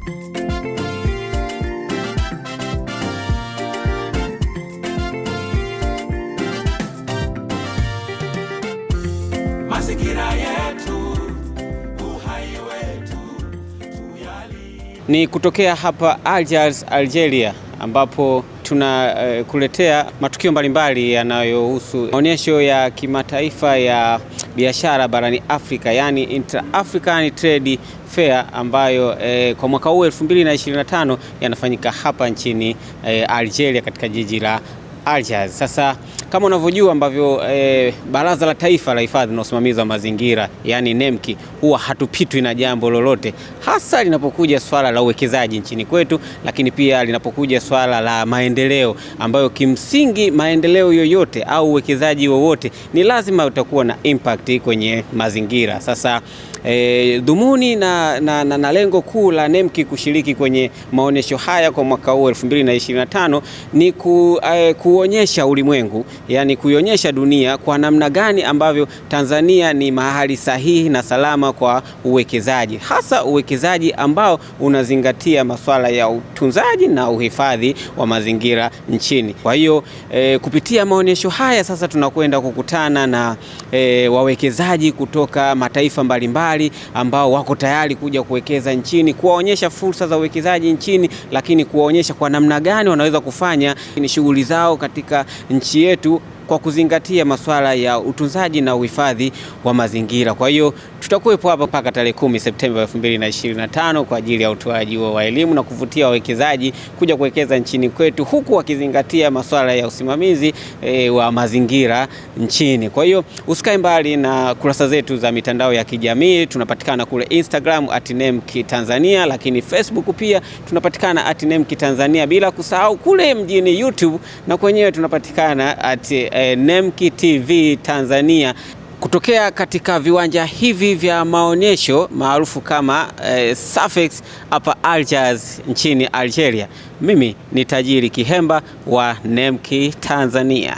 Mazingira yetu, uhai wetu, tuyali. Ni kutokea hapa Algiers, Algeria, ambapo tunakuletea matukio mbalimbali yanayohusu maonyesho ya kimataifa ya biashara barani Afrika, yani Inter-African Trade Fair, ambayo kwa mwaka huu 2025 yanafanyika hapa nchini Algeria katika jiji la Algiers. Sasa kama unavyojua ambavyo Baraza la Taifa la Hifadhi na Usimamizi wa Mazingira, yani NEMKI, huwa hatupitwi na jambo lolote, hasa linapokuja swala la uwekezaji nchini kwetu, lakini pia linapokuja swala la maendeleo, ambayo kimsingi maendeleo yoyote au uwekezaji wowote ni lazima utakuwa na impact kwenye mazingira. Sasa dhumuni na lengo kuu la NEMKI kushiriki kwenye maonyesho haya kwa mwaka huu 2025 ni kuonyesha ulimwengu, yani kuionyesha dunia kwa namna gani ambavyo Tanzania ni mahali sahihi na salama kwa uwekezaji, hasa uwekezaji ambao unazingatia masuala ya utunzaji na uhifadhi wa mazingira nchini. Kwa hiyo kupitia maonyesho haya sasa tunakwenda kukutana na wawekezaji kutoka mataifa mbalimbali ambao wako tayari kuja kuwekeza nchini, kuwaonyesha fursa za uwekezaji nchini, lakini kuwaonyesha kwa namna gani wanaweza kufanya ni shughuli zao katika nchi yetu kwa kuzingatia masuala ya utunzaji na uhifadhi wa mazingira. Kwa hiyo tutakuwepo hapa mpaka tarehe 10 Septemba 2025 kwa ajili ya utoaji wa elimu na kuvutia wawekezaji kuja kuwekeza nchini kwetu, huku wakizingatia masuala ya usimamizi wa mazingira nchini. Kwa hiyo usikae mbali na kurasa zetu za mitandao ya kijamii. Tunapatikana kule Instagram @NEMKI Tanzania, lakini Facebook pia tunapatikana @NEMKI Tanzania, bila kusahau kule mjini YouTube na kwenyewe tunapatikana NEMKI TV Tanzania. Kutokea katika viwanja hivi vya maonyesho maarufu kama Safex hapa Algiers nchini Algeria, mimi ni Tajiri Kihemba wa NEMKI Tanzania.